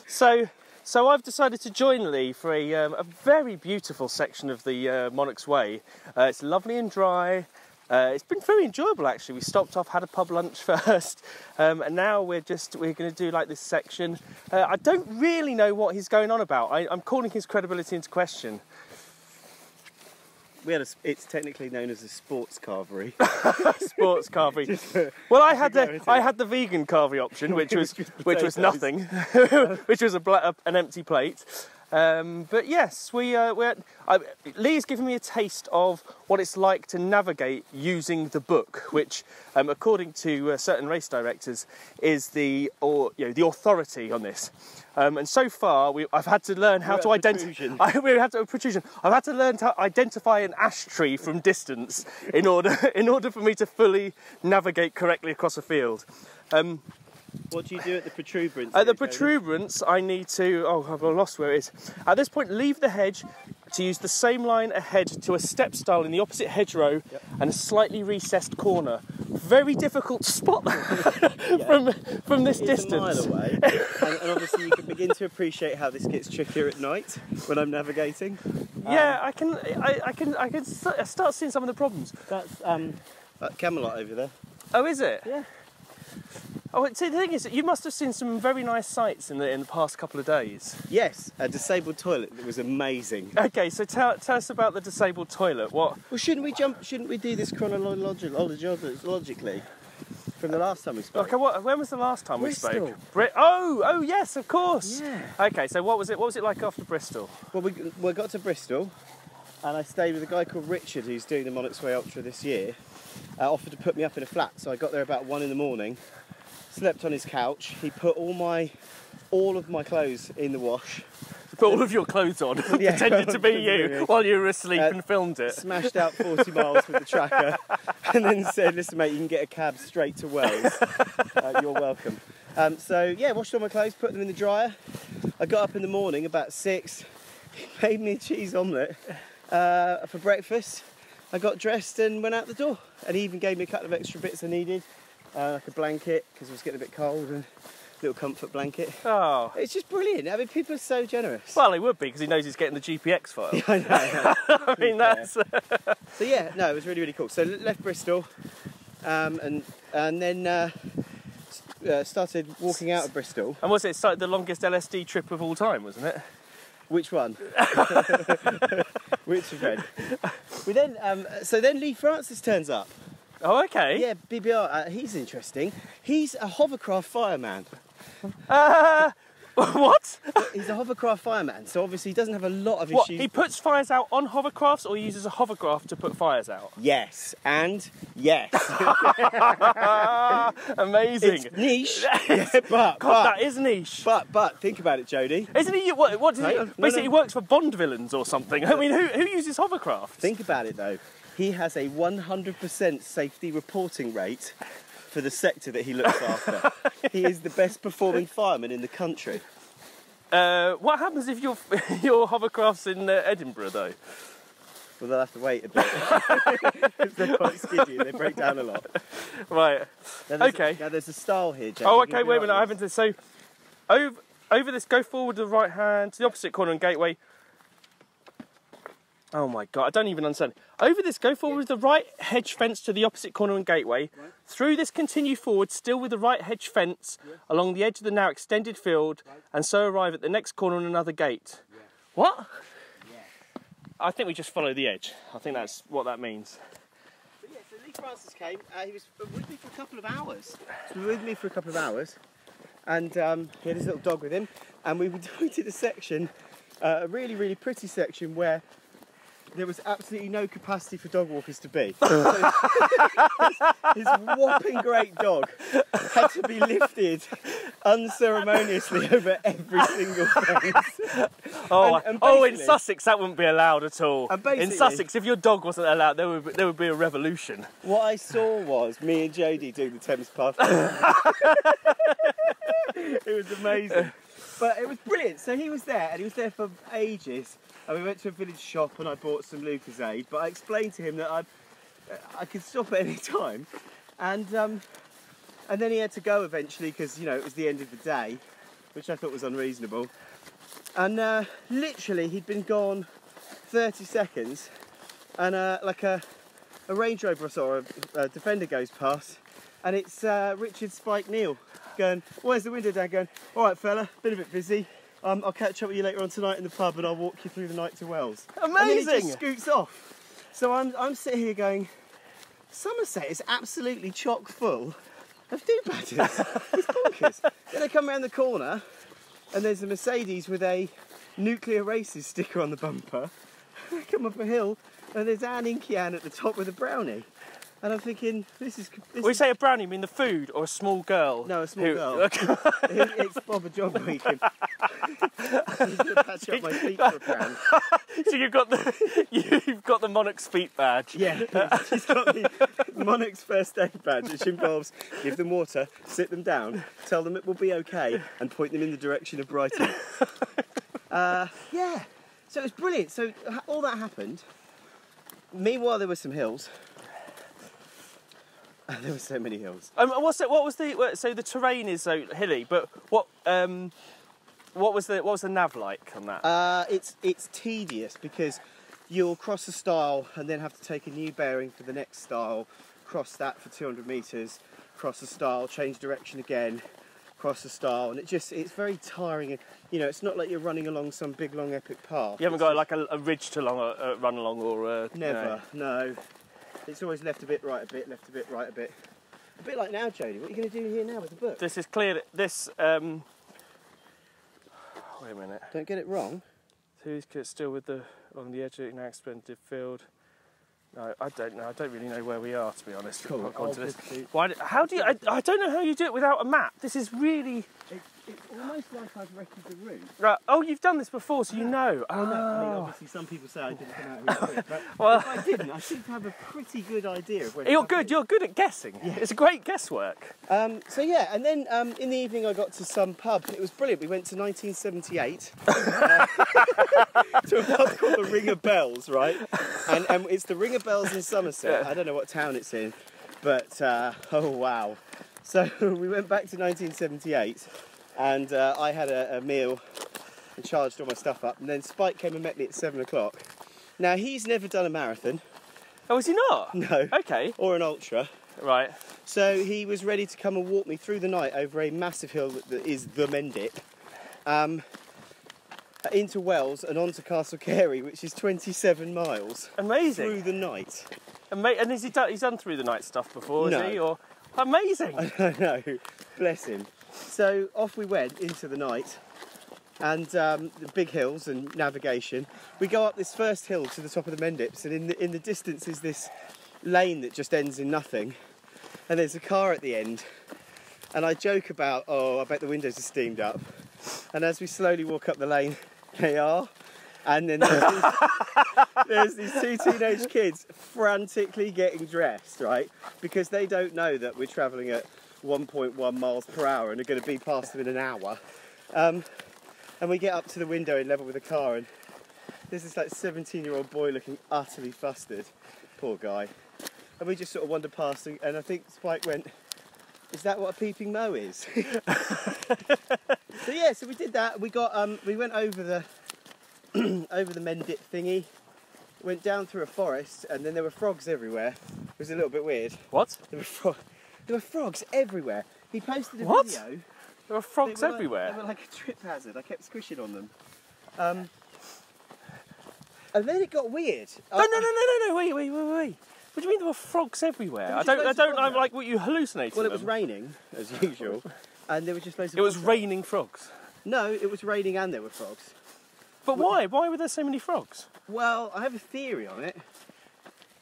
So I've decided to join Lee for a very beautiful section of the Monarchs Way. It's lovely and dry. It's been very enjoyable actually. We stopped off, had a pub lunch first, and now we're going to do like this section. I don't really know what he's going on about. I'm calling his credibility into question. It's technically known as a sports carvery. Sports carvery. Well, I had the vegan carvery option, which was nothing, which was an empty plate. But yes, Lee's given me a taste of what it's like to navigate using the book, which, according to certain race directors, is the authority on this. And so far, I've had to learn how to identify. I've had to learn to identify an ash tree from distance in order for me to fully navigate correctly across a field. What do you do at the protuberance? At the protuberance, I need to... Oh, I've lost where it is. At this point, leave the hedge to use the same line ahead to a step stile in the opposite hedgerow and a slightly recessed corner. Very difficult to spot from this distance. It's a mile away, and obviously you can begin to appreciate how this gets trickier at night when I'm navigating. Yeah, I can start seeing some of the problems. That's Camelot over there. Oh, is it? Yeah. Oh, see, the thing is, you must have seen some very nice sights in the past couple of days. Yes, a disabled toilet that was amazing. Okay, so tell us about the disabled toilet. What? Well, shouldn't we do this chronologically from the last time we spoke? Okay, when was the last time Bristol. we spoke? Oh, yes, of course. Yeah. Okay, so what was it like after Bristol? Well, we got to Bristol, and I stayed with a guy called Richard, who's doing the Monarchs Way Ultra this year. Offered to put me up in a flat, so I got there about 1 in the morning. Slept on his couch. He put all of my clothes in the wash. Put all of your clothes on, yeah, pretended to be you while you were asleep and filmed it. Smashed out 40 miles with the tracker, and then said, "Listen, mate, you can get a cab straight to Wales. You're welcome." So yeah, washed all my clothes, put them in the dryer. I got up in the morning about 6. He made me a cheese omelette for breakfast. I got dressed and went out the door, and he even gave me a couple of extra bits I needed. Like a blanket, because it was getting a bit cold, and a little comfort blanket. Oh. It's just brilliant. I mean, people are so generous. Well, he would be, because he knows he's getting the GPX file. Yeah, I know. I mean, that's... So yeah, no, it was really, really cool. So left Bristol, and then started walking out of Bristol. And was it the longest LSD trip of all time, wasn't it? Which one? Which event? We then, so then Lee Francis turns up. Oh, okay. Yeah, BBR, he's interesting. He's a hovercraft fireman. What? He's a hovercraft fireman, so obviously he doesn't have a lot of What, issues. he puts fires out on hovercrafts, or he uses a hovercraft to put fires out? Yes, and yes. Amazing. It's niche, yeah, but that is niche. But think about it, Jody. Isn't he? What does he? Basically, he works for Bond villains or something. I mean, who uses hovercrafts? Think about it though. He has a 100% safety reporting rate for the sector that he looks after. He is the best performing fireman in the country. What happens if your hovercraft's in Edinburgh though? Well, they'll have to wait a bit. They're quite skiddy and they break down a lot. Right. Okay. Now there's a style here, Jody. Oh, okay. Wait a minute. I haven't. So over this. Go forward to the right hand to the opposite corner and gateway. Oh my God, I don't even understand. Over this, go forward with the right hedge fence to the opposite corner and gateway. Right. Through this, continue forward, still with the right hedge fence, along the edge of the now extended field, and so arrive at the next corner and another gate. Yeah. What? Yeah. I think we just follow the edge. I think that's what that means. But yeah, so Lee Francis came, he was with me for a couple of hours. And he had his little dog with him, and we did a section, a really, really pretty section where there was absolutely no capacity for dog walkers to be. His whopping great dog had to be lifted unceremoniously over every single fence. In Sussex that wouldn't be allowed at all. In Sussex, if your dog wasn't allowed, there would be a revolution. What I saw was me and Jody doing the Thames Path. It was amazing. But it was brilliant. So he was there, and he was there for ages. And we went to a village shop and I bought some Lucozade, but I explained to him that I could stop at any time. And then he had to go eventually because, you know, it was the end of the day. which I thought was unreasonable. And literally he'd been gone 30 seconds and like a Range Rover or a Defender goes past, and it's Richard Spike Neal going, where's the window down, going, all right fella, been a bit busy, I'll catch up with you later on tonight in the pub and I'll walk you through the night to Wells. Amazing! And then he just scoots off. So I'm sitting here going, Somerset is absolutely chock full of do-badders. It's bonkers. Then they come around the corner and there's a Mercedes with a Nuclear Races sticker on the bumper. They come up a hill and there's Anne Inky Ann at the top with a brownie. And I'm thinking, this is... When you say a brownie, you mean the food or a small girl? No, a small girl. It's Bob a Job weekend. He's going to patch up my feet for a pound. So you've got the Monarchs feet badge. Yeah, she's got the Monarchs first aid badge, which involves give them water, sit them down, tell them it will be okay, and point them in the direction of Brighton. Yeah, so it was brilliant. So all that happened. Meanwhile, there were some hills. There were so many hills. So the terrain is so hilly, but what was the nav like on that? It's tedious because you'll cross a stile and then have to take a new bearing for the next stile, cross that for 200 metres, cross a stile, change direction again, cross a stile, and it's very tiring. And you know, it's not like you're running along some big long epic path. You haven't got like a ridge to run along, or never. No. It's always left a bit, right a bit, left a bit, right a bit. A bit like now, Jody. What are you going to do here now with the book? This is clear. This. Wait a minute. Don't get it wrong. Who's still with along the edge of an expanded field? No, I don't know. I don't really know where we are, to be honest. Cool. How do you? I don't know how you do it without a map. This is really. It's almost like I've reckoned the route. Right. Oh, you've done this before, so you know. Oh, no. I mean, obviously, some people say I didn't come out with it, but well, if I didn't, I seem to have a pretty good idea of where. You're good. You're good at guessing. Yeah. It's a great guesswork. So yeah, and then in the evening I got to some pub. It was brilliant. We went to 1978 to a pub called the Ring of Bells, right? And it's the Ring of Bells in Somerset. Yeah. I don't know what town it's in, but oh wow. So we went back to 1978. And I had a meal and charged all my stuff up, and then Spike came and met me at 7 o'clock. Now, he's never done a marathon. Oh, is he not? No. Okay. Or an ultra. Right. So he was ready to come and walk me through the night over a massive hill that is the Mendip, into Wells and onto Castle Carey, which is 27 miles. Amazing. Through the night. And he's done through the night stuff before, No. has he? Or amazing. I know. Bless him. So off we went into the night, and the big hills and navigation. We go up this first hill to the top of the Mendips, and in the distance is this lane that just ends in nothing, and there's a car at the end. And I joke about, oh, I bet the windows are steamed up. And as we slowly walk up the lane, they are. And then there's these two teenage kids frantically getting dressed, right? Because they don't know that we're travelling at 1.1 miles per hour and are going to be past them in an hour. And we get up to the window in level with the car, and there's this like 17-year-old boy looking utterly flustered. Poor guy. And we just sort of wander past, and I think Spike went, "Is that what a peeping Mo is?" So yeah, so we did that. We went over the over the Mendip thingy, went down through a forest, and then there were frogs everywhere. It was a little bit weird. What? There were frogs everywhere. He posted a What? video. There were frogs everywhere. They were like a trip hazard. I kept squishing on them. And then it got weird. No, wait. What do you mean there were frogs everywhere? I don't like what you hallucinated. Well, it was raining, as usual, and there were just loads of It was frogs. raining frogs. No, it was raining and there were frogs. But why? Why were there so many frogs? Well, I have a theory on it.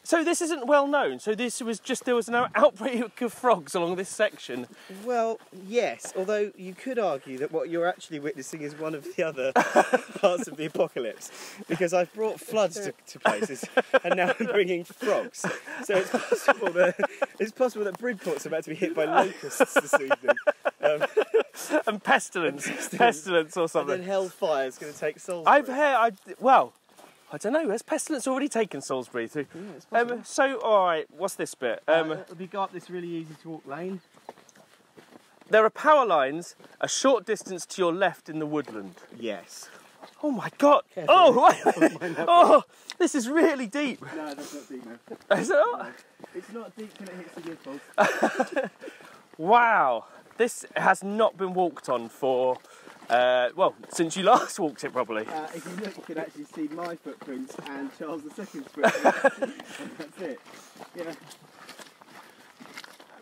So this isn't well known. So this was just, there was an outbreak of frogs along this section. Well, yes, although you could argue that what you're actually witnessing is one of the other parts of the apocalypse, because I've brought floods to places and now I'm bringing frogs. So it's possible that Bridport's about to be hit by locusts this evening. And pestilence or something. And then hellfire's going to take Salisbury. I don't know, has pestilence already taken Salisbury through? Yeah, it's possible. So, alright, what's this bit? We go up this really easy to walk lane. There are power lines a short distance to your left in the woodland. Yes. Oh my God! Careful. Oh, this is really deep. No, that's not deep now. Is it not? No. It's not deep when it hits the nipples. Wow, this has not been walked on for, well, since you last walked it probably. If you look, you can actually see my footprints and Charles II's footprints. That's it. Yeah.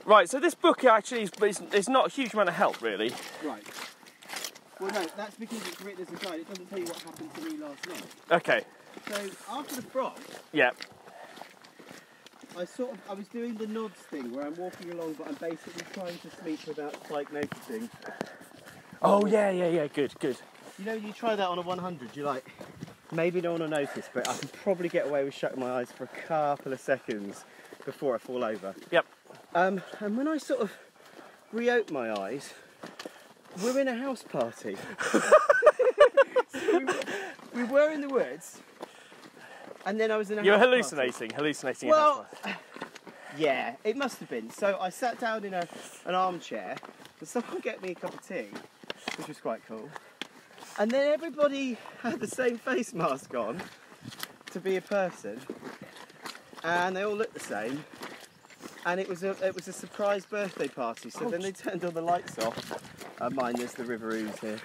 Right, so this book actually is not a huge amount of help, really. Right. Well, no, that's because it's written as a guide. It doesn't tell you what happened to me last night. Okay. So after the frog, Yeah. I was doing the nods thing where I'm walking along, but I'm basically trying to sleep without Spike noticing. Oh yeah, good. You know, you try that on a 100, you're like, maybe no one will notice, but I can probably get away with shutting my eyes for a couple of seconds before I fall over. Yep. And when I sort of reopen my eyes, we're in a house party. So we were in the woods, and then I was in a You're house hallucinating. Well, yeah, it must have been. So I sat down in an armchair, and someone get me a cup of tea, which was quite cool. And then everybody had the same face mask on to be a person, and they all looked the same. And it was a surprise birthday party. So then they turned all the lights off. Mine, there's the River Ouse here.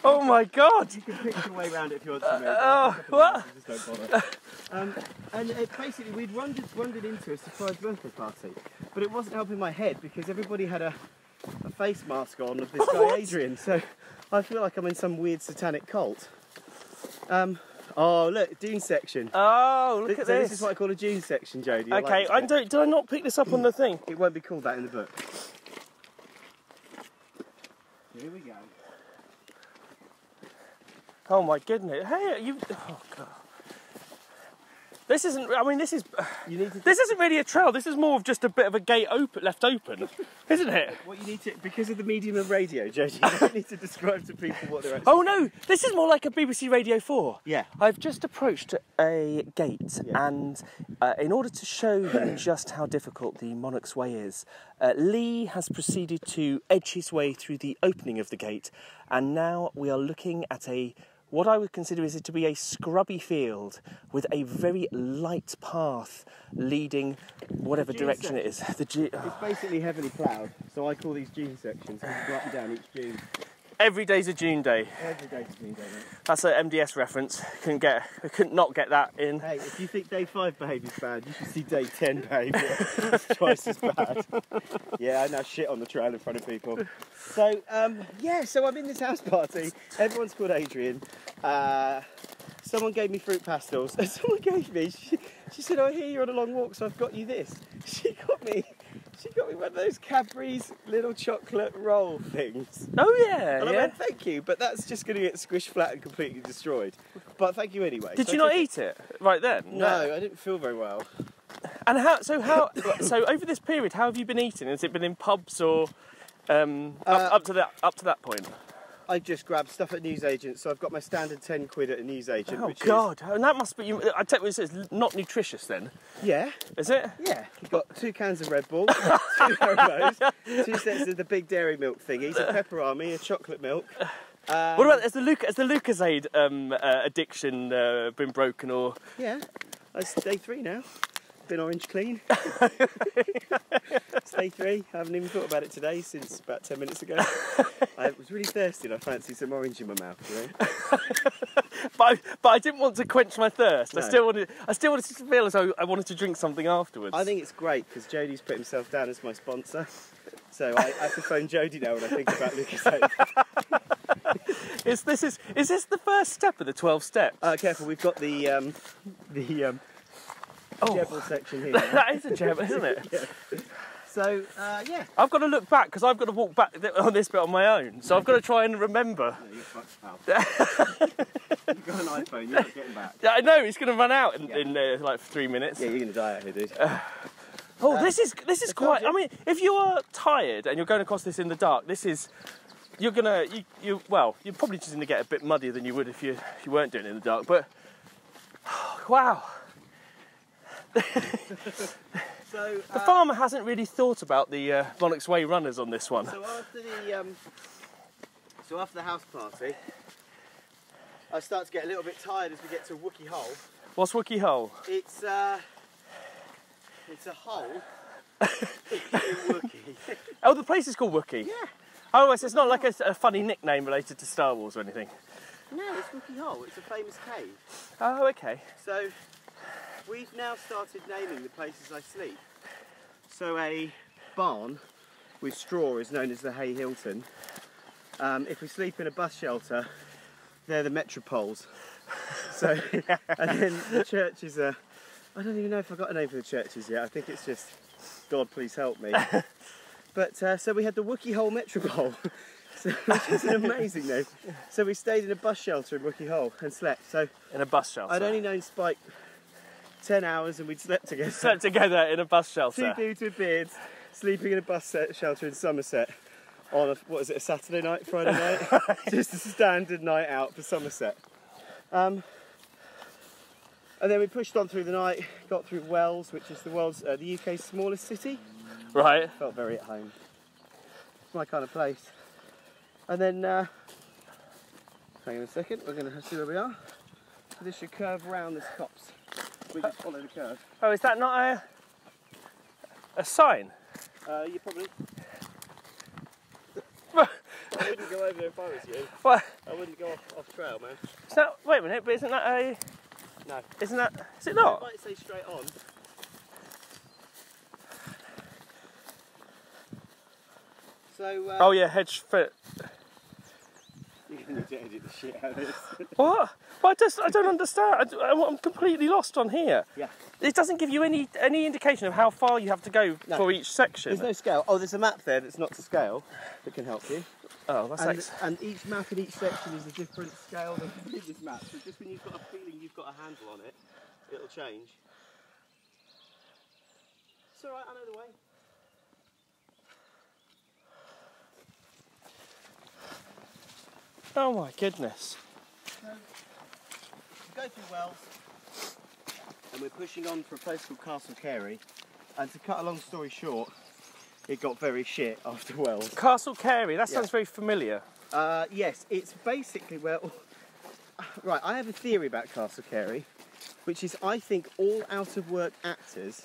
Oh my God! You can pick your way around it if you want to. What? Just don't bother. And basically, we'd wandered into a surprise birthday party, but it wasn't helping my head because everybody had a face mask on of this guy Adrian. So I feel like I'm in some weird satanic cult. Oh look, dune section. Oh, look at this. This is what I call a dune section, Jody. Okay, did I not pick this up on the thing? It won't be called that in the book. Here we go. Oh my goodness! Hey, you. Oh God. This isn't. I mean, this is. This isn't really a trail. This is more of just a bit of a gate left open, isn't it? What you need to, because of the medium of radio, Jody, you don't need to describe to people what they're actually. Oh no! This is more like a BBC Radio 4. Yeah. I've just approached a gate, and in order to show you just how difficult the Monarchs way is, Lee has proceeded to edge his way through the opening of the gate, and now we are looking at what I would consider to be a scrubby field with a very light path leading whatever direction it is. It's basically heavily ploughed, so I call these dune sections. So you go up and down each dune. Every day's a June day. Every day's a dune day, mate. That's an MDS reference. Couldn't not get that in. Hey, if you think day 5 behaviour's bad, you should see day 10 behaviour. It's twice as bad. Yeah, I now shit on the trail in front of people. So, so I'm in this house party. Everyone's called Adrian. Someone gave me fruit pastels. Someone gave me, she said, oh, I hear you're on a long walk, so I've got you this. She got me one of those Cadbury's little chocolate roll things. Oh yeah, and I went, thank you, but that's just going to get squished flat and completely destroyed. But thank you anyway. Did you not eat it right then? No, I didn't feel very well. And so over this period, how have you been eating? Has it been in pubs or up to that point? I just grabbed stuff at newsagents, so I've got my standard 10 quid at a newsagent. Oh God! And that must be. I take it it's not nutritious then. Yeah. Is it? Yeah. You've got 2 cans of Red Bull, 2 Haribos, 2 sets of the big dairy milk thingies, a pepperami, a chocolate milk. What about has the Lucozade addiction been broken or? Yeah. It's day 3 now. Been orange clean. It's day 3. I haven't even thought about it today since about 10 minutes ago. I was really thirsty and I fancied some orange in my mouth, you know? but I didn't want to quench my thirst. No. I still wanted to feel as though I wanted to drink something afterwards. I think it's great because Jody's put himself down as my sponsor. So I have to phone Jody now when I think about Lucozade. Is this the first step of the 12 steps? Careful, we've got the Jebble section here. That is a jebble, isn't it? Yeah. So, yeah. I've got to look back because I've got to walk back on this bit on my own. So I've got to try and remember. No, you're fucked, pal. You've got an iPhone, you're not getting back. Yeah, I know, it's going to run out in like 3 minutes. Yeah, you're going to die out here, dude. This is quite. I mean, if you are tired and you're going across this in the dark, you're probably just going to get a bit muddier than you would if you weren't doing it in the dark. But wow. So the farmer hasn't really thought about the Monarchs Way runners on this one. So after the house party, I start to get a little bit tired as we get to Wookey Hole. What's Wookey Hole? It's a hole in Wookey. Oh, the place is called Wookey? Yeah. Oh, it's not like a funny nickname related to Star Wars or anything? No, it's Wookey Hole. It's a famous cave. Oh, okay. So we've now started naming the places I sleep. So a barn with straw is known as the Hay Hilton. If we sleep in a bus shelter, they're the Metropoles. So, and then the church is I don't even know if I've got a name for the churches yet. I think it's just God please help me. But so we had the Wookey Hole Metropole, which is an amazing name. So we stayed in a bus shelter in Wookey Hole and slept. So in a bus shelter. I'd only known Spike 10 hours and we'd slept together. Slept together in a bus shelter. Two dudes with beards sleeping in a bus shelter in Somerset on a Saturday night, Friday night? Just a standard night out for Somerset. And then we pushed on through the night, got through Wells, which is the UK's smallest city. Right. Felt very at home. It's my kind of place. And then, hang on a second, we're going to see where we are. So this should curve round this copse. We just follow the curve. Oh, is that not a sign? You probably... I wouldn't go over there if I was you. What? I wouldn't go off trail, man. Is that, wait a minute, but isn't that a... No. Isn't that... Is it not? It might say straight on. So... oh yeah, hedge foot. You're going to need to edit the shit out of this. What? Well, I don't understand. I'm completely lost on here. Yeah. It doesn't give you any indication of how far you have to go for each section. There's no scale. Oh, there's a map there that's not to scale that can help you. Oh, that's and each map in each section is a different scale than the previous map. So just when you've got a feeling you've got a handle on it, it'll change. It's alright, I know the way. Oh my goodness. So, we go through Wells, and we're pushing on for a place called Castle Carey. And to cut a long story short, it got very shit after Wells. Castle Carey, that sounds very familiar. Yes, it's basically, well, right, I have a theory about Castle Carey, which is I think all out-of-work actors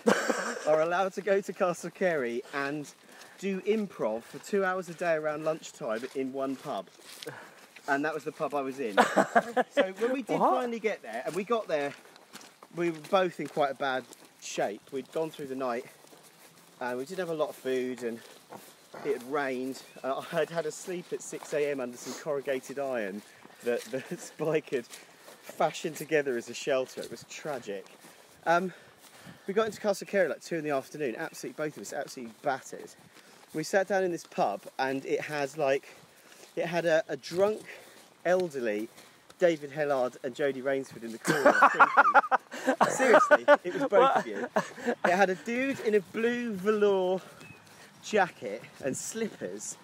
are allowed to go to Castle Carey and do improv for 2 hours a day around lunchtime in one pub. And that was the pub I was in. So when we did finally get there, and we got there, we were both in quite a bad shape. We'd gone through the night, and we didn't have a lot of food, and it had rained. I'd had a sleep at 6 AM under some corrugated iron that Spike had fashioned together as a shelter. It was tragic. We got into Castle Carey like 2 in the afternoon, both of us absolutely battered. We sat down in this pub, and it had a drunk, elderly David Hellard and Jody Rainsford in the corner drinking. Seriously, it was both of you. It had a dude in a blue velour jacket and slippers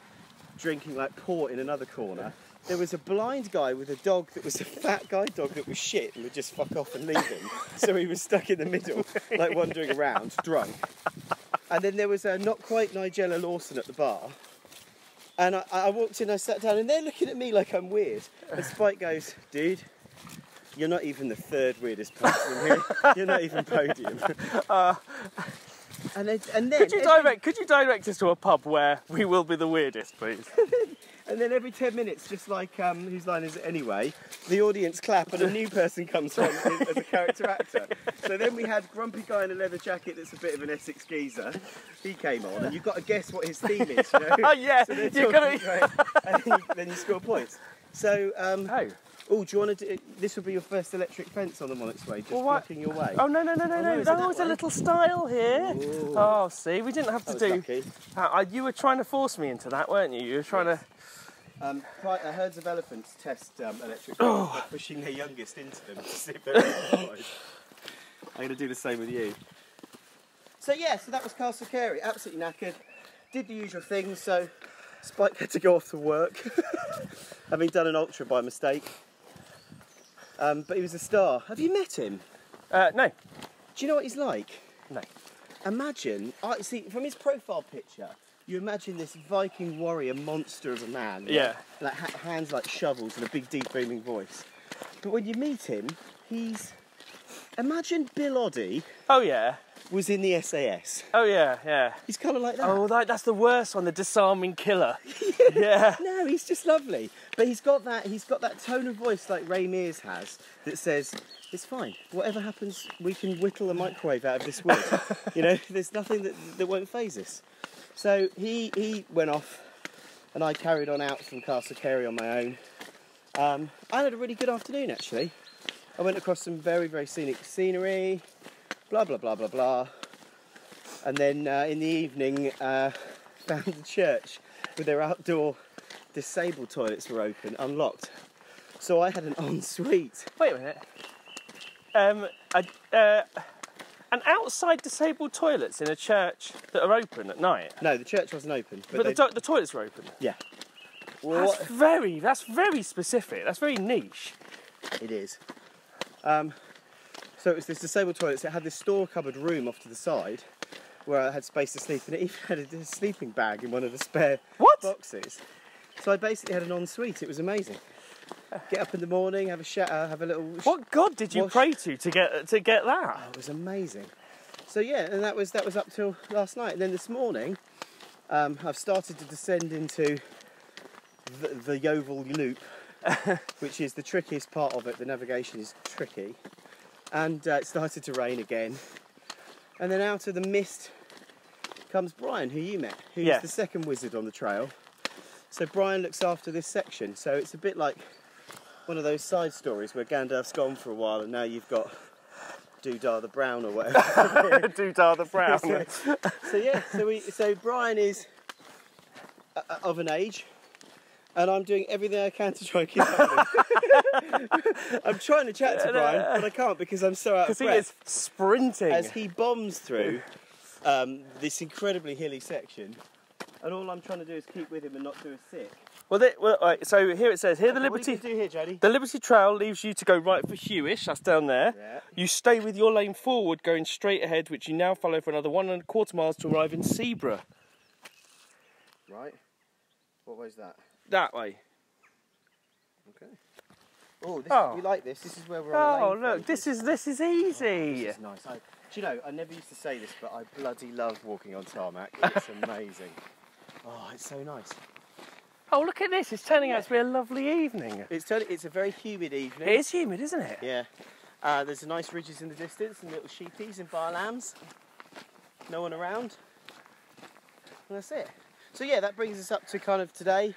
drinking like port in another corner. There was a blind guy with a dog that was a fat guide dog that was shit and would just fuck off and leave him. So he was stuck in the middle, like wandering around, drunk. And then there was a not quite Nigella Lawson at the bar. And I walked in, I sat down, and they're looking at me like I'm weird. And Spike goes, dude, you're not even the third weirdest person in here. You're not even podium. And then Could you direct us to a pub where we will be the weirdest, please? And then every 10 minutes, just like Whose Line Is It Anyway, the audience clap and a new person comes on as a character actor. So then we had grumpy guy in a leather jacket that's a bit of an Essex geezer. He came on, and you've got to guess what his theme is, you know? Oh yeah, so you're gonna... and then you score points. So, do you want to do, this would be your first electric fence on the Monarchs Way, just blocking your way. Oh, no, there's a little stile here. Ooh. Oh, see, we didn't have to do... you were trying to force me into that, weren't you? You were trying to... herds of elephants test electric fence by pushing their youngest into them to see if they're alive. I'm going to do the same with you. So that was Castle Carey, absolutely knackered. Did the usual things, so Spike had to go off to work, having done an ultra by mistake. But he was a star. Have you met him? No. Do you know what he's like? No. imagine, see, from his profile picture, you imagine this Viking warrior monster of a man. Yeah. Like hands like shovels and a big, deep, booming voice. But when you meet him, imagine Bill Oddie. Oh yeah. Was in the SAS. Oh yeah, yeah. He's kind of like that. Oh, that's the worst one, the disarming killer. Yeah. No, he's just lovely. But he's got that tone of voice like Ray Mears has that says, it's fine. Whatever happens, we can whittle a microwave out of this wood. You know, there's nothing that won't faze us. So he went off, and I carried on out from Castle Carey on my own. I had a really good afternoon actually. I went across some very, very scenic scenery. Blah, blah, blah, blah, blah. And then in the evening, found the church with their outdoor disabled toilets were open, unlocked. So I had an ensuite. Wait a minute. An outside disabled toilets in a church that are open at night? No, the church wasn't open. But the toilets were open? Yeah. Well, that's very specific. That's very niche. It is. So it was this disabled toilet. So it had this store cupboard room off to the side where I had space to sleep, and it even had a sleeping bag in one of the spare boxes. So I basically had an ensuite. It was amazing. Get up in the morning, have a shower, have a little. What god did you pray to get that? Oh, it was amazing. So yeah, and that was up till last night. And then this morning, I've started to descend into the Yeovil Loop, which is the trickiest part of it. The navigation is tricky. And it started to rain again. And then out of the mist comes Brian, who you met, who's the second wizard on the trail. So Brian looks after this section. So it's a bit like one of those side stories where Gandalf's gone for a while and now you've got Doodah the Brown or whatever. Doodah the Brown. So Brian is of an age. And I'm doing everything I can to try and keep up with him. I'm trying to chat to Brian, but I can't because I'm so out of breath. Because he is sprinting. As he bombs through this incredibly hilly section. And all I'm trying to do is keep with him and not do a sick. Right, so here it says, the Liberty... What do you do here, Jody? The Liberty Trail leaves you to go right for Hewish, that's down there. Yeah. You stay with your lane forward, going straight ahead, which you now follow for another 1.25 miles to arrive in Seaborough. Right. What way's that? That way. Okay. We like this. This is where we're on the lane. Oh, look, this is easy. This is nice. Do you know, I never used to say this, but I bloody love walking on tarmac. It's amazing. Oh, it's so nice. Oh, look at this. It's turning out to be a lovely evening. It's a very humid evening. It is humid, isn't it? Yeah. There's a nice ridges in the distance and little sheepies and bar lambs. No one around. And that's it. So yeah, that brings us up to kind of today.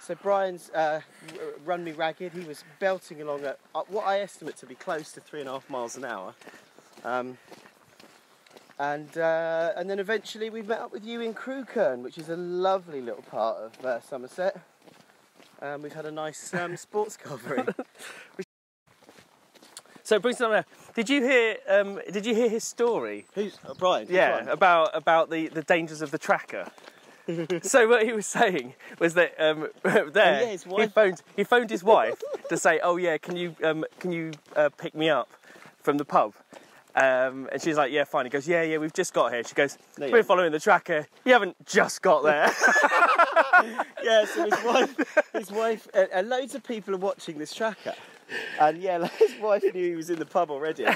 So Brian's run me ragged. He was belting along at what I estimate to be close to 3.5 miles an hour. And then eventually we met up with you in Crewkerne, which is a lovely little part of Somerset. We've had a nice sports covering. So it brings us up there. Did you hear his story? Who's Brian? Yeah, about the dangers of the tracker. So what he was saying was that his wife. he phoned his wife to say, oh yeah, can you pick me up from the pub? And she's like, yeah, fine. He goes, yeah, we've just got here. She goes, we're following the tracker. You haven't just got there. Yeah, so his wife, and loads of people are watching this tracker. And yeah, his wife knew he was in the pub already.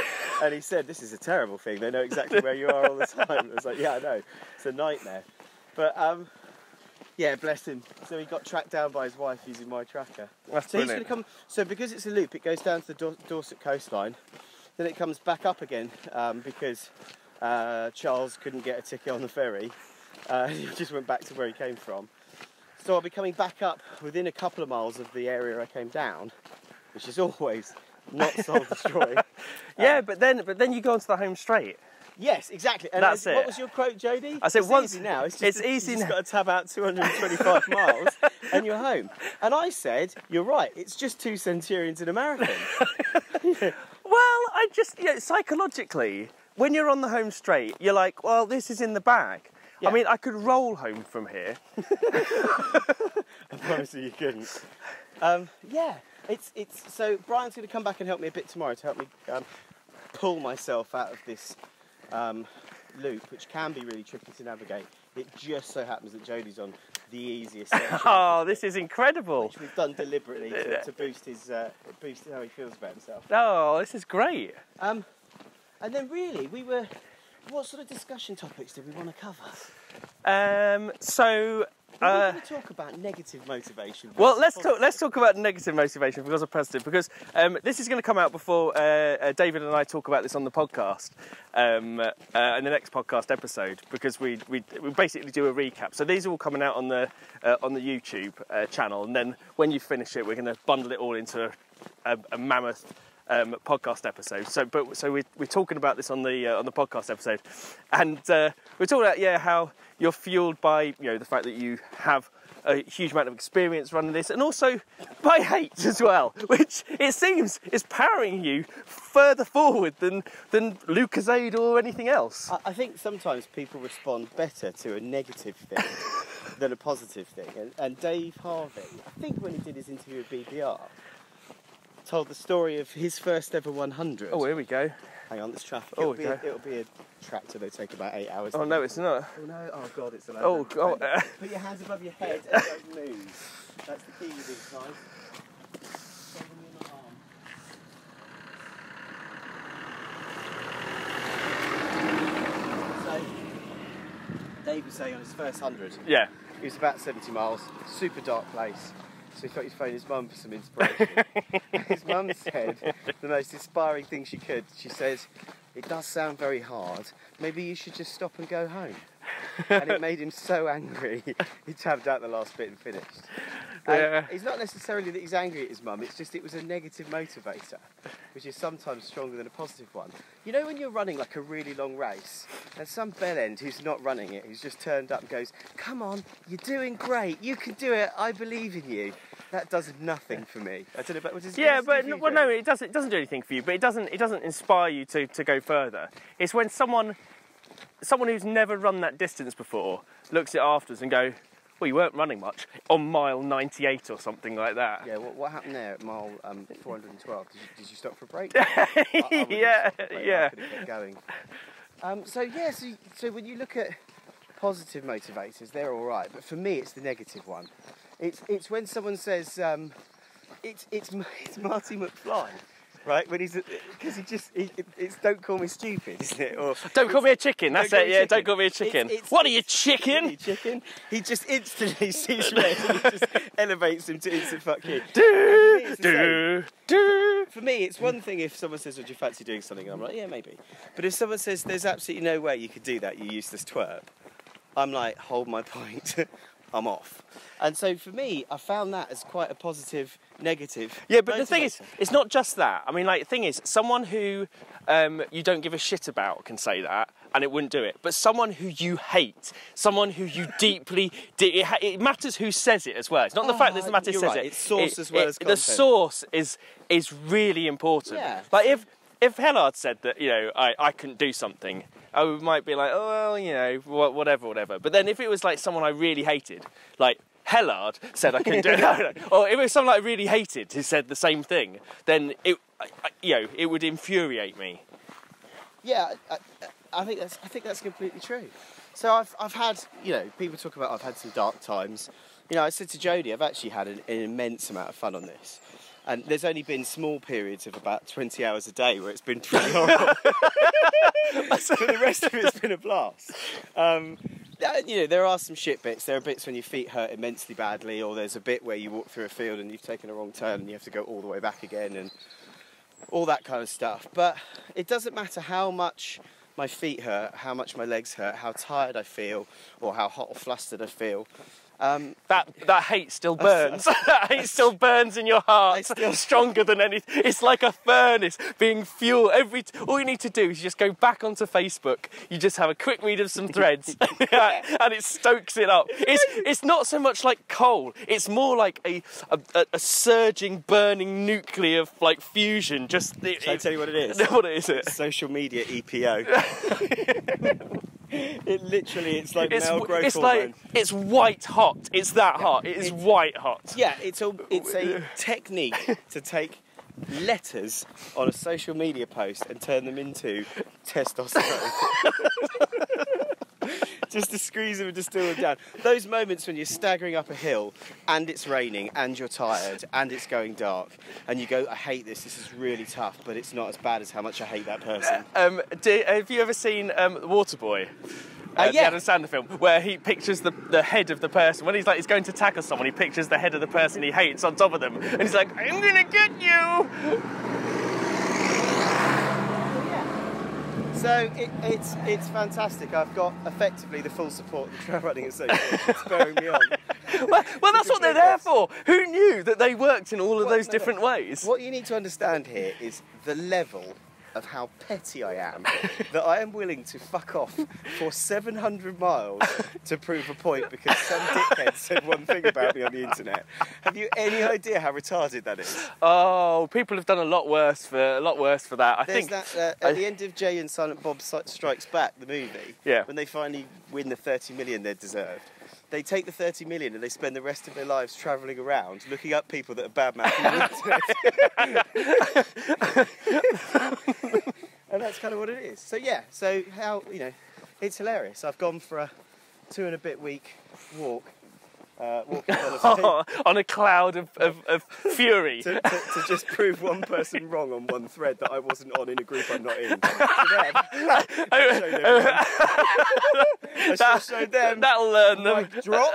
And he said, this is a terrible thing. They know exactly where you are all the time. I was like, yeah, I know. It's a nightmare. But yeah, bless him. So he got tracked down by his wife using my tracker. That's so he's going to come. So because it's a loop, it goes down to the Dorset coastline. Then it comes back up again because Charles couldn't get a ticket on the ferry. He just went back to where he came from. So I'll be coming back up within a couple of miles of the area I came down, which is always not soul destroying. Yeah, but then you go onto the home straight. Yes, exactly. And that's it. What was your quote, Jody? I said it's once. Easy now. It's easy now. You've got to tab out 225 miles and you're home. And I said, you're right. It's just 2 centurions in a marathon. Well, psychologically, when you're on the home straight, you're like, well, this is in the bag. Yeah. I mean, I could roll home from here. I promise you couldn't. Yeah, it's so Brian's going to come back and help me a bit tomorrow to help me pull myself out of this loop, which can be really tricky to navigate. It just so happens that Jody's on the easiest section. Oh, this is incredible. Which we've done deliberately to boost how he feels about himself. Oh, this is great. And then really, what sort of discussion topics did we want to cover? We're going to talk about negative motivation. Well, let's talk about negative motivation because of positive. Because this is going to come out before David and I talk about this on the podcast, in the next podcast episode. Because we basically do a recap. So these are all coming out on the YouTube channel, and then when you finish it, we're going to bundle it all into a mammoth podcast episode. So we're talking about this on the podcast episode, and we're talking about how you're fueled by the fact that you have a huge amount of experience running this, and also by hate as well, which it seems is powering you further forward than Lucozade or anything else. I think sometimes people respond better to a negative thing than a positive thing, and Dave Harvey, I think when he did his interview with BBR, told the story of his first ever 100. Oh, here we go. Hang on, there's traffic. Oh, it'll be a tractor. They take about 8 hours. Oh, no, it's not. Oh, no. Oh, God, it's a load. Oh, God. Put your hands above your head and don't move. That's the key with these guys. Hold them in the arm. So, Dave was saying on his first 100. Yeah. He was about 70 miles, super dark place. So he thought he'd phone his mum for some inspiration. His mum said the most inspiring thing she could. She said, "It does sound very hard. Maybe you should just stop and go home." And it made him so angry, he tabbed out the last bit and finished. And it's not necessarily that he's angry at his mum, it's just it was a negative motivator, which is sometimes stronger than a positive one. You know when you're running like a really long race, and some bellend who's not running it, who's just turned up and goes, "Come on, you're doing great, you can do it, I believe in you." That does nothing for me. I don't know about what does it doesn't do anything for you, but it doesn't inspire you to go further. It's when someone who's never run that distance before looks at it afterwards and go, "Well, you weren't running much on mile 98 or something like that." Yeah, what happened there at mile 412? Did you stop for a break? Yeah. I could have kept going. So when you look at positive motivators, they're all right, but for me, it's the negative one. It's when someone says, it's Marty McFly. Right, when because it's "Don't call me stupid," isn't it? Or "Don't call me a chicken." That's it. Yeah, "Don't call me a chicken." What are you, chicken? What are you, chicken? He just instantly sees red and he just elevates him to instant fuck you. For me, it's one thing if someone says, "Would you fancy doing something?" And I'm like, "Yeah, maybe." But if someone says, "There's absolutely no way you could do that, you useless twerp," I'm like, "Hold my point." I'm off. And so for me, I found that as quite a positive, negative. Yeah, but the thing is, it's not just that. I mean, like, the thing is, someone who you don't give a shit about can say that, and it wouldn't do it. But someone who you hate, someone who you deeply... it matters who says it as well. It's not the fact that the matter says right. it. It's source as well as content. The source is really important. Yeah. Like, if Hellard said that, I couldn't do something, I might be like, "Oh, well, whatever. But then if it was like someone I really hated, like Hellard said I couldn't do it, or if it was someone I really hated who said the same thing, then it would infuriate me. Yeah, I think that's completely true. So I've had, people talk about I've had some dark times. I said to Jody, I've actually had an immense amount of fun on this. And there's only been small periods of about 20 hours a day where it's been pretty horrible. So the rest of it's been a blast. There are some shit bits. There are bits when your feet hurt immensely badly, or there's a bit where you walk through a field and you've taken a wrong turn and you have to go all the way back again and all that kind of stuff. But it doesn't matter how much my feet hurt, how much my legs hurt, how tired I feel, or how hot or flustered I feel. That hate still burns. That hate still burns in your heart, stronger than anything. It's like a furnace being fueled. All you need to do is just go back onto Facebook. You just have a quick read of some threads, and it stokes it up. It's not so much like coal. It's more like a surging, burning nuclear of like fusion. Shall I tell you what it is? What is it? Social media EPO. It's like male growth hormone. It's white hot. It's that hot. It is white hot. Yeah, it's a technique to take letters on a social media post and turn them into testosterone. Just to squeeze them and distill them down. Those moments when you're staggering up a hill and it's raining and you're tired and it's going dark and you go, I hate this is really tough, but it's not as bad as how much I hate that person. Have you ever seen Waterboy? The Adam Sandler film, where he pictures the head of the person. When he's going to tackle someone, he pictures the head of the person he hates on top of them. And he's like, I'm gonna get you! So it's fantastic. I've got effectively the full support of the Trail Running Association spurring me on. Well, that's what they're there for. Who knew that they worked in all of those different ways? What you need to understand here is the level of how petty I am, that I am willing to fuck off for 700 miles to prove a point because some dickhead said one thing about me on the internet. Have you any idea how retarded that is? Oh, people have done a lot worse for that. I think that, at the end of Jay and Silent Bob Strikes Back, the movie, when they finally win the 30 million they deserved, they take the 30 million and they spend the rest of their lives travelling around looking up people that are badmouthing the internet. And that's kind of what it is. So yeah, so how, it's hilarious. I've gone for a 2 and a bit week walk. On a cloud of fury. to just prove one person wrong on one thread that I wasn't on in a group I'm not in. I showed them. That'll learn them. Drop.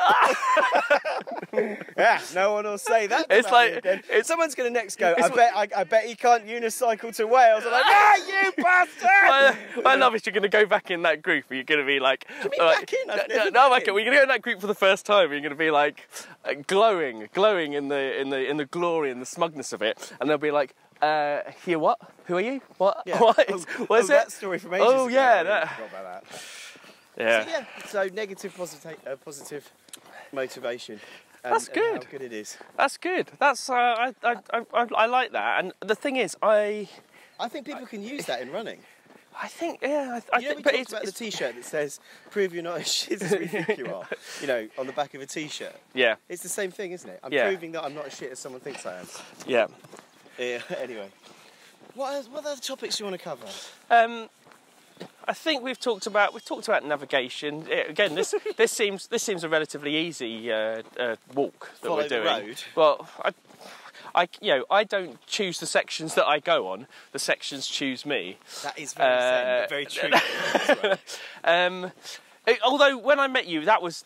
Yeah, no one will say that. It's like someone's going to next go. I bet he can't unicycle to Wales. I'm like, you bastard! I love it. You're going to go back in that group. You're going to be like, back in? No, we're going to go in that group for the first time. You're going to be like glowing in the glory and the smugness of it, and they'll be like, here what? Who are you? What? Yeah. What is it? That story from ages ago. Oh yeah, I forgot about that. Yeah. So negative, positive motivation. That's good. And how good it is. That's good. That's I like that. And the thing is, I think people can use that in running. I think, yeah. I think, we but talked about the T-shirt that says "Prove you're not as shit as we think you are." On the back of a T-shirt. Yeah. It's the same thing, isn't it? I'm proving that I'm not as shit as someone thinks I am. Yeah. Yeah. Anyway, what other topics do you want to cover? I think we've talked about navigation. Again, this seems a relatively easy walk that we're doing. The road. Well, I don't choose the sections that I go on. The sections choose me. That is very zen, but very true. Although when I met you, that was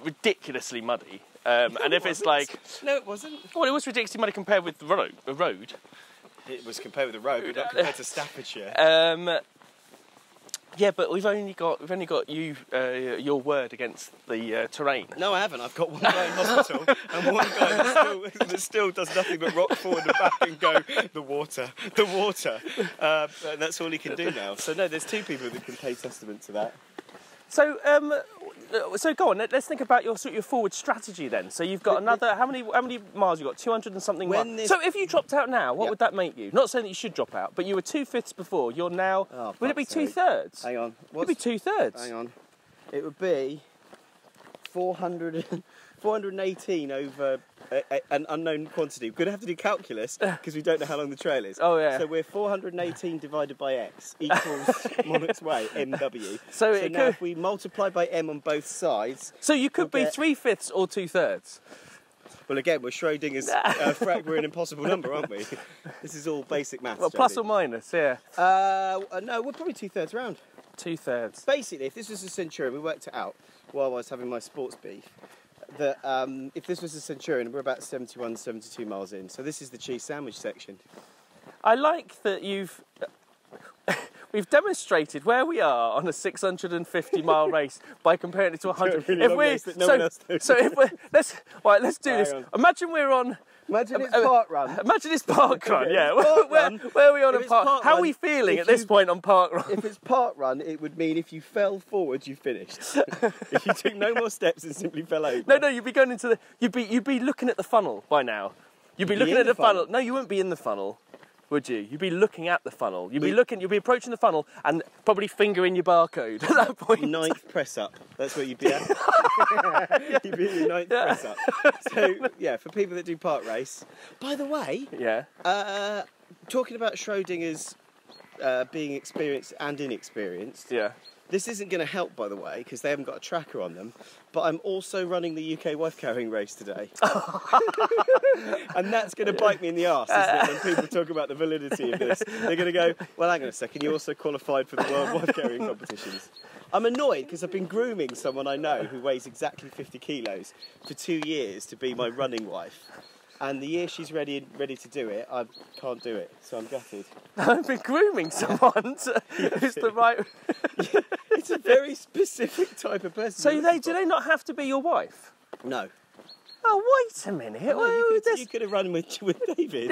ridiculously muddy. And if it's like, no, it wasn't. Well, it was ridiculously muddy compared with the road. It was compared with the road, but not compared to Staffordshire. Yeah, but we've only got you your word against the terrain. No, I haven't. I've got one guy in hospital and one guy that still does nothing but rock forward and back and go, the water. That's all he can do now. So no, there's 2 people that can pay testament to that. So go on. Let's think about your forward strategy then. So you've got another. How many miles you got? 200 and something miles. So if you dropped out now, what would that make you? Not saying that you should drop out, but you were 2/5 before. You're now. Oh, would it be 2/3? Hang on. Would it be 2/3? Hang on. It would be 418 over an unknown quantity. We're going to have to do calculus because we don't know how long the trail is. Oh, yeah. So we're 418 divided by x equals Monarchs Way, MW. So now if we multiply by m on both sides... So you could be 3/5 or 2/3. Well, again, we're Schrodinger's we're an impossible number, aren't we? This is all basic maths. Well, plus or minus, yeah. No, we're probably 2/3 round. 2/3. Basically, if this was a Centurion, we worked it out while I was having my sports beef, that if this was a Centurion, we're about 71, 72 miles in. So this is the cheese sandwich section. I like that we've demonstrated where we are on a 650-mile race by comparing it to 100. Let's do this. Imagine we're on. Imagine it's park run. Imagine it's park run. Okay, Yeah. Where are we on a park? How are we feeling at this point on park run? If it's park run, it would mean if you fell forward, you finished. If you took no more steps and simply fell over. No, you'd be going into the. You'd be looking at the funnel by now. You'd be looking at the funnel. No, you wouldn't be in the funnel. would you? You'd be looking at the funnel. You'd be approaching the funnel and probably fingering your barcode at that point. 9th press up. That's what you'd be at. You'd be at your 9th press up. So, yeah, for people that do park race. By the way, talking about Schrodinger's being experienced and inexperienced. Yeah. This isn't going to help, by the way, because they haven't got a tracker on them. But I'm also running the UK wife carrying race today. And that's going to bite me in the arse, isn't it, when people talk about the validity of this. They're going to go, well, hang on a second, you also qualified for the World Wife Carrying competitions. I'm annoyed because I've been grooming someone I know who weighs exactly 50 kilos for 2 years to be my running wife. And the year she's ready to do it, I can't do it, so I'm gutted. I've been grooming someone who's the right... It's a very specific type of person. So do they not have to be your wife? No. Oh, wait a minute. You could have run with David.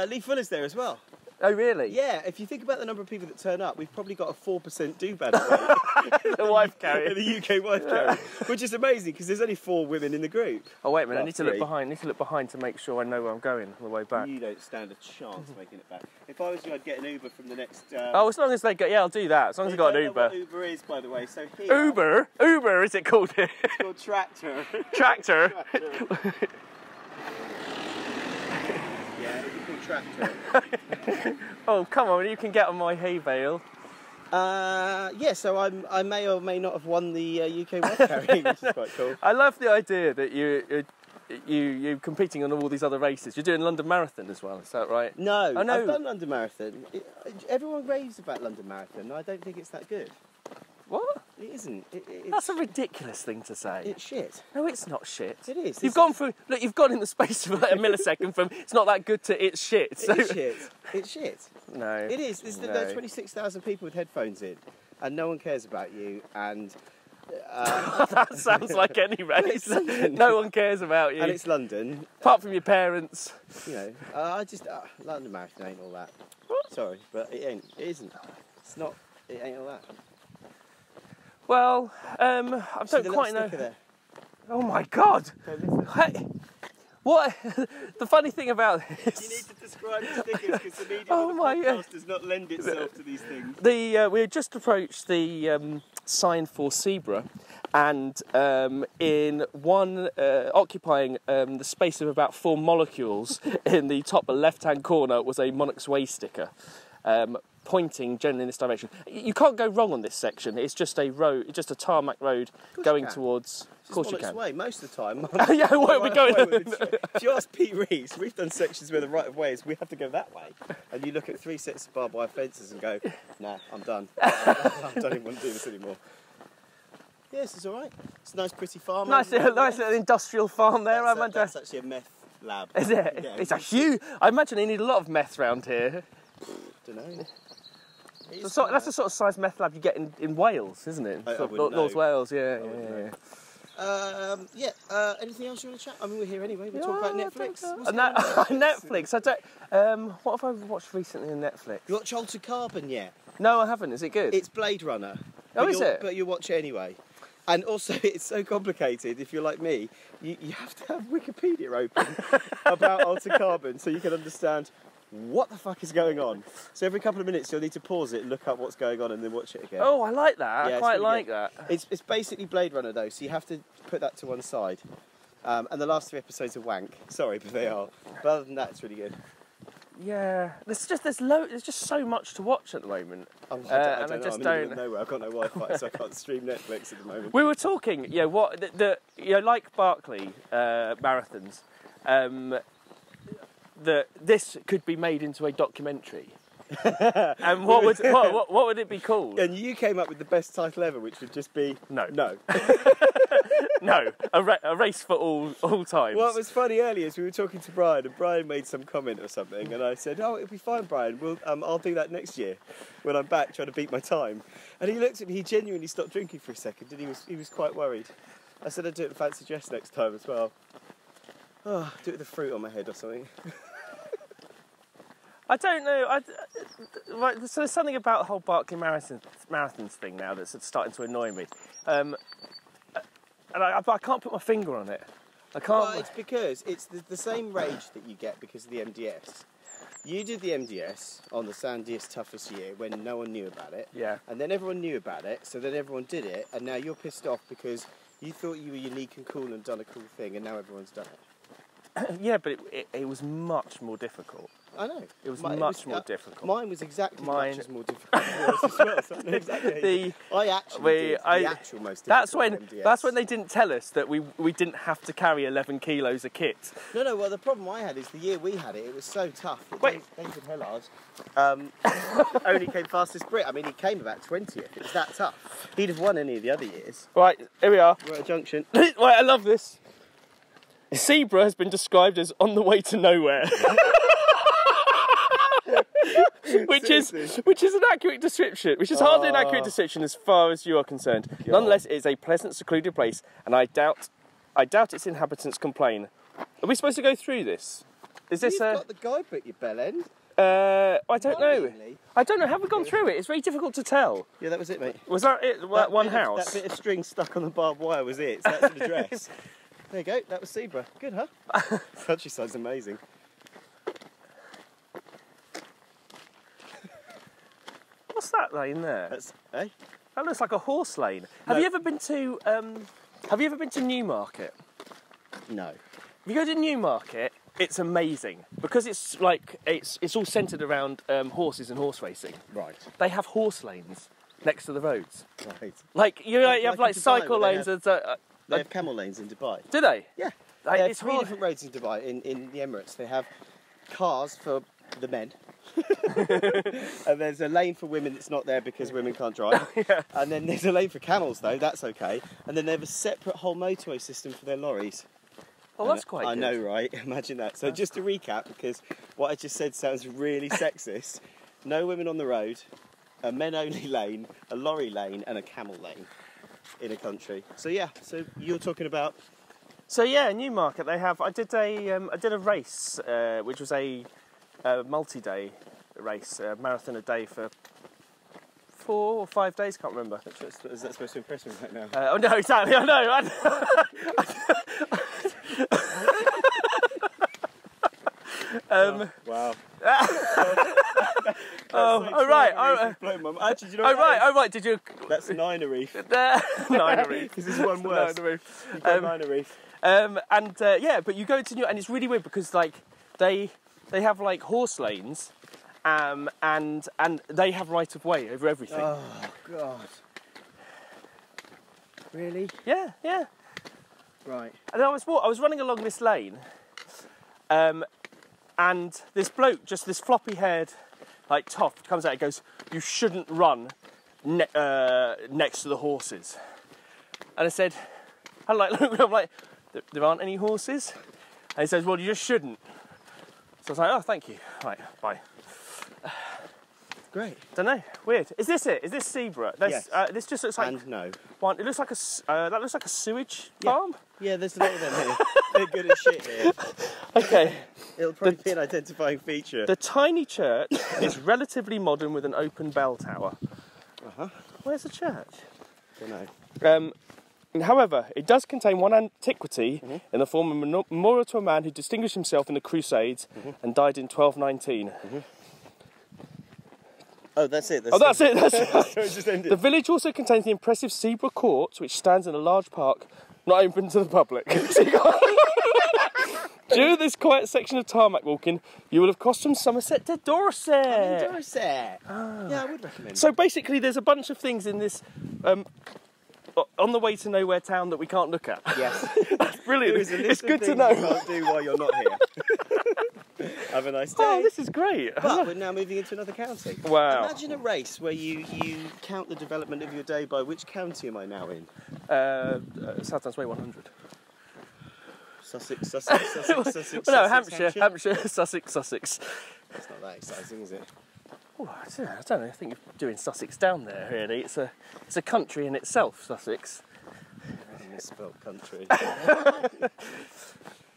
Lee Fuller's there as well. Oh, really? Yeah, if you think about the number of people that turn up, we've probably got a 4% do-bad rate. The wife carrier. The UK wife carrier. Which is amazing, because there's only 4 women in the group. Oh, wait a minute, I need to look behind to make sure I know where I'm going on the way back. You don't stand a chance of making it back. If I was you, I'd get an Uber from the next... Oh, as long as they go... Yeah, I'll do that, as long as I've got an Uber. I don't know what Uber is, by the way, so here... Uber? Uber, is it called? It's called Tractor. Tractor? Yeah, it'd be called Tractor. Oh, come on, you can get on my hay bale. Yeah, so I may or may not have won the UK wife carrying, which is quite cool. I love the idea that you're competing on all these other races. You're doing London Marathon as well, is that right? No, oh, no. I've done London Marathon. Everyone raves about London Marathon. I don't think it's that good. What? It isn't. That's a ridiculous thing to say. It's shit. No, it's not shit. It is. You've gone in the space of like a millisecond from it's not that good to it's shit. So. It's shit. It's shit. No. It is. There are 26,000 people with headphones in, and no one cares about you, and... that sounds like any race. No one cares about you. And it's London. Apart from your parents. You know, London Marathon ain't all that. What? Sorry, but it ain't. It isn't. It's not. It ain't all that. Well, I don't quite know. There? Oh my God! Hey, what? The funny thing about this... You need to describe the stickers because the medium of the podcast does not lend itself to these things. We had just approached the sign for Zebra, and in one occupying the space of about 4 molecules in the top left-hand corner was a Monarchs Way sticker. Pointing generally in this direction. You can't go wrong on this section. It's just a road, just a tarmac road going towards. Of course you can. Way most of the time. Yeah, where are we going? If you ask Pete Reeves, we've done sections where the right of way is we have to go that way, and you look at 3 sets of barbed wire fences and go, nah, I'm done. I don't even want to do this anymore. Yes, it's all right. It's a nice, pretty farm. Nice little industrial farm there. I imagine. That's actually a meth lab. Is it? Yeah, it's a huge. I imagine they need a lot of meth round here. Don't know. That's the sort of size meth lab you get in Wales, isn't it? North Wales, yeah. Anything else you want to chat? I mean, we're here anyway. We're talking about Netflix. Netflix. I don't. What have I watched recently on Netflix? You watch Altered Carbon yet? No, I haven't. Is it good? It's Blade Runner. Oh, is it? But you watch it anyway. And also, it's so complicated. If you're like me, you have to have Wikipedia open about Altered Carbon so you can understand what the fuck is going on. So every couple of minutes you'll need to pause it and look up what's going on and then watch it again. Oh, I like that. Yeah, I quite like that. It's basically Blade Runner though, so you have to put that to one side. And the last 3 episodes are wank. Sorry, but they are. But other than that, it's really good. Yeah, there's just so much to watch at the moment. I don't know. I'm in the middle of nowhere. I've got no Wi-Fi, so I can't stream Netflix at the moment. We were talking, like Barclay marathons. That this could be made into a documentary. And what would it be called? And you came up with the best title ever, which would just be No. No, a race for all times. What was funny earlier is we were talking to Brian, and Brian made some comment or something, and I said, "Oh, it'll be fine, Brian. I'll do that next year when I'm back trying to beat my time." And he looked at me. He genuinely stopped drinking for a second, and he was quite worried. I said, "I'd do it in fancy dress next time as well." Oh, do it with a fruit on my head or something. I don't know. So there's something about the whole Barclay marathons thing now that's starting to annoy me. And I can't put my finger on it. I can't. Well, it's because it's the same rage that you get because of the MDS. You did the MDS on the sandiest, toughest year when no one knew about it. Yeah. And then everyone knew about it, so then everyone did it, and now you're pissed off because you thought you were unique and cool and done a cool thing, and now everyone's done it. Yeah, but it was much more difficult. I know. It was much more difficult. Mine was exactly much as more difficult than yours as well. So I know exactly. I actually did the actual most difficult MDS. That's when they didn't tell us that we didn't have to carry 11 kilos of kit. No, well, the problem I had is the year we had it, it was so tough. Wait. David Hillard only came fastest Brit. I mean, he came about 20th. It was that tough. He'd have won any of the other years. Right, here we are. We're at a junction. Right, I love this. Zebra has been described as on the way to nowhere. which is an accurate description, which is hardly an accurate description as far as you are concerned. Nonetheless, it is a pleasant, secluded place, and I doubt its inhabitants complain. Are we supposed to go through this? Is this You've got the guidebook, you bellend. I don't know. Really? I don't know. Have we gone through it? It's very difficult to tell. Yeah, that was it, mate. Was that it? One house? That bit of string stuck on the barbed wire was it. So that's an address. There you go. That was Zebra. Good, huh? Countryside's amazing. What's that lane there? That's, eh? That looks like a horse lane. Have you ever been to Newmarket? No. If you go to Newmarket, it's amazing because it's like it's all centred around horses and horse racing. Right. They have horse lanes next to the roads. Right. Like you have like cycle lanes. They have camel lanes in Dubai. Do they? Yeah. Like, They have it's three different roads in Dubai. In the Emirates, they have cars for the men. And there's a lane for women that's not there because women can't drive. Yeah. And then there's a lane for camels though, that's okay. And then they have a separate whole motorway system for their lorries. Oh, that's quite good. I know, right? Imagine that. So just to recap, because what I just said sounds really sexist. No women on the road, a men only lane, a lorry lane and a camel lane in a country. So yeah, so you're talking about... So yeah, Newmarket, they have... I did a race, which was a multi-day race, a marathon a day for 4 or 5 days, can't remember. Is that supposed to impress me right now? Oh no, exactly, I know. Wow. Actually, do you know right. Did you? That's Niner Reef. Niner Reef. This is one worse. Niner Reef. You've got Niner Reef. Yeah, but you go to New, and it's really weird because like they have like horse lanes, and they have right of way over everything. Oh God. Really? Yeah. Right. And I was running along this lane, and this bloke, just this floppy-haired, like toff, comes out and goes, "You shouldn't run next to the horses." And I said, I'm like, there aren't any horses? And he says, well, you just shouldn't. So I was like, oh, thank you. Right, bye. Great. Don't know. Weird. Is this it? Is this Zebra? Yes. This just looks like. And no. One. It looks like that looks like a sewage farm. Yeah, there's a lot of them here. They're good at shit here. Okay. It'll probably be an identifying feature. The tiny church is relatively modern with an open bell tower. Where's the church? Don't know. However, it does contain one antiquity in the form of a memorial to a man who distinguished himself in the Crusades and died in 1219. Oh, that's it. That's it. So it just ended. The village also contains the impressive Zebra Court, which stands in a large park, not open to the public. During this quiet section of tarmac walking, you will have crossed from Somerset to Dorset. I'm in Dorset. Yeah, I would recommend. So basically, there's a bunch of things in this on the way to nowhere town that we can't look at. Yes. That's brilliant. It's good to know. You can't do while you're not here. Have a nice day. Oh, this is great. But we're now moving into another county. Wow. Imagine a race where you count the development of your day by which county am I now in? South Way 100. Sussex. Well, no, Hampshire, Sussex. That's not that exciting, is it? Oh, I don't know. I think you're doing Sussex down there. Really, it's a country in itself, Sussex. Misspelled country.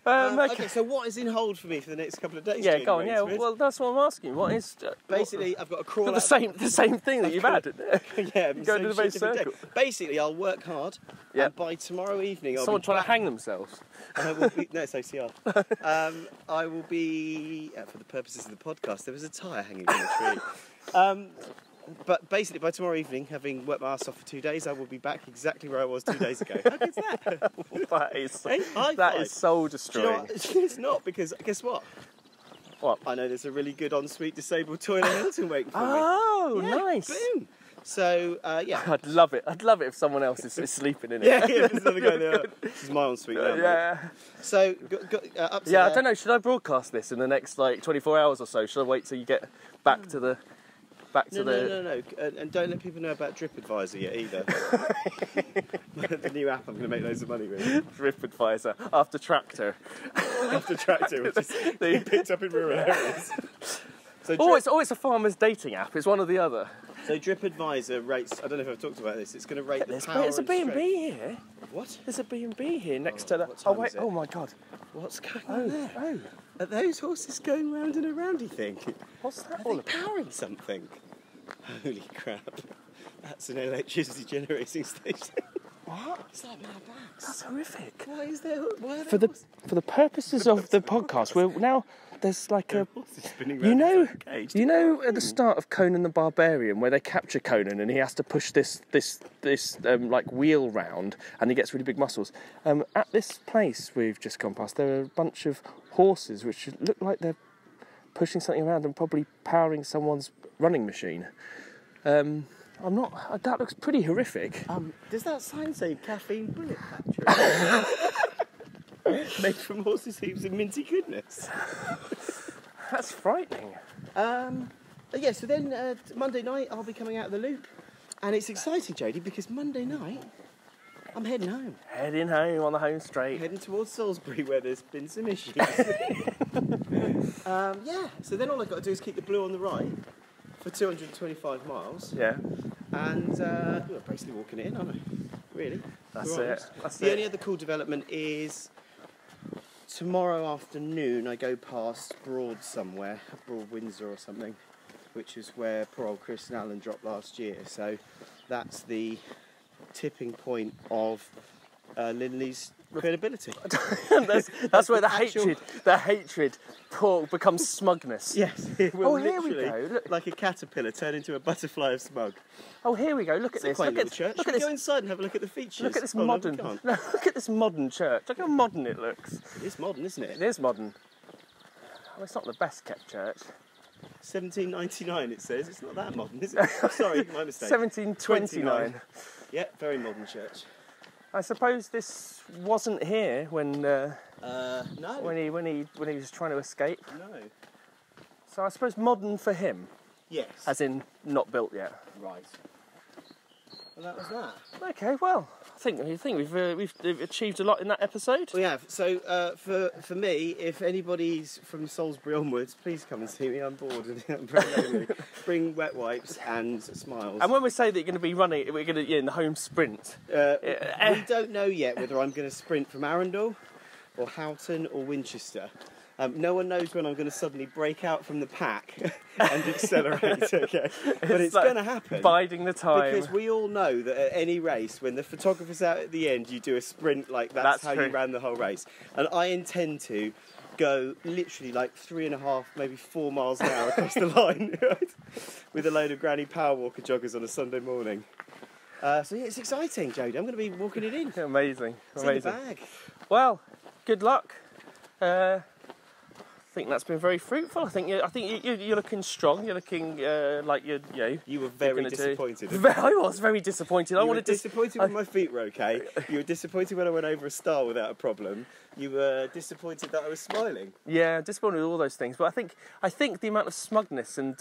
Okay, so what is in hold for me for the next couple of days? Yeah, Jody go on. Yeah, Rainsford? well, that's what I'm asking. What is Basically, I've got to crawl the same thing that you've had. Yeah, Go to the base circle. Basically, I'll work hard, Yeah. and by tomorrow evening, Someone trying to hang themselves. I will be, no, it's OCR. I will be, for the purposes of the podcast, there was a tyre hanging from the tree. But basically, by tomorrow evening, having worked my ass off for 2 days, I will be back exactly where I was 2 days ago. How good's that? that is soul destroying. Do you know what? It's not, because guess what? What? I know there's a really good ensuite disabled toilet in Hilton waiting for me. Oh, Yeah, nice. Boom. So, yeah. I'd love it. I'd love it if someone else is sleeping in it. Yeah, there's another guy there. This is my ensuite now. Yeah. So, up to Yeah, there. I don't know. Should I broadcast this in the next 24 hours or so? Should I wait till you get back to the No. And don't let people know about Drip Advisor yet either. The new app I'm going to make loads of money with. Drip Advisor after Tractor. After Tractor, which is being picked up in rural areas. So It's a farmer's dating app. It's one or the other. So Drip Advisor rates, I don't know if I've talked about this, it's going to rate the power There's a and B&B strength. here. What? There's a B&B here next to the... what time is it? Oh my God. What's going on there? Oh. Are those horses going round and around, you think? What's that Are all they about? powering something? Holy crap. That's an electricity generating station. What? It's like Mad Max. That's horrific. Why is there... Why are For the purposes of the podcast, we're now... There's like a... horses spinning You round know, inside a cage? at the start of Conan the Barbarian, where they capture Conan and he has to push this wheel round, and he gets really big muscles. At this place we've just gone past, there are a bunch of horses which look like they're pushing something around and probably powering someone's running machine. That looks pretty horrific. Does that sign say caffeine bullet factory? Made from horses' hooves and minty goodness. That's frightening. Yeah, so then Monday night I'll be coming out of the loop. And it's exciting, Jody, because Monday night I'm heading home. Heading home on the home straight. Heading towards Salisbury where there's been some issues. Yeah, so then all I've got to do is keep the blue on the right for 225 miles. Yeah. And we're basically walking it in, aren't we? Really? That's We're it. honest. That's the it. only other cool development is tomorrow afternoon I go past Broad somewhere, Broad Windsor or something, which is where poor old Chris and Alan dropped last year. So that's the tipping point of Linley's credibility. that's where the hatred becomes smugness. Yes, it will here we literally, go. Look. like a caterpillar, turn into a butterfly of smug. Oh, here we go. Look at this. Quite Look little at church. Look Should at we go this. inside and have a look at the features? Look at this Oh, no, we modern. can't. No, look at this modern church. Look how modern it looks. It's modern, isn't it? It is modern. Well, it's not the best kept church. 1799 it says. It's not that modern, is it? Sorry, my mistake. 1729. Yeah, very modern church. I suppose this wasn't here when No. when he was trying to escape. No. So I suppose modern for him, Yes. as in not built yet. Right. Well, that was that. Okay, well, I think we've achieved a lot in that episode. We have. So for me, if anybody's from Salisbury onwards, please come and see me. I'm bored and bring wet wipes and smiles. And when we say that you're going to be running, we're going to in the home sprint. We don't know yet whether I'm going to sprint from Arundel or Houghton or Winchester. No one knows when I'm going to suddenly break out from the pack and accelerate, okay? But it's going to happen. Biding the time. Because we all know that at any race, when the photographer's out at the end, you do a sprint like that's how true. you ran the whole race. And I intend to go literally like 3.5, maybe 4 miles an hour across the line, right? With a load of granny power walker joggers on a Sunday morning. So yeah, it's exciting, Jody. I'm going to be walking it in. Amazing. It's in the bag. Well, good luck. I think that's been very fruitful. I think you're looking strong. You're looking like you're. You were very disappointed. I was very disappointed. You were disappointed when my feet were okay. You were disappointed when I went over a star without a problem. You were disappointed that I was smiling. Yeah, disappointed with all those things. But I think the amount of smugness and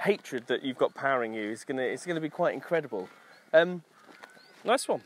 hatred that you've got powering you is gonna be quite incredible. Nice one.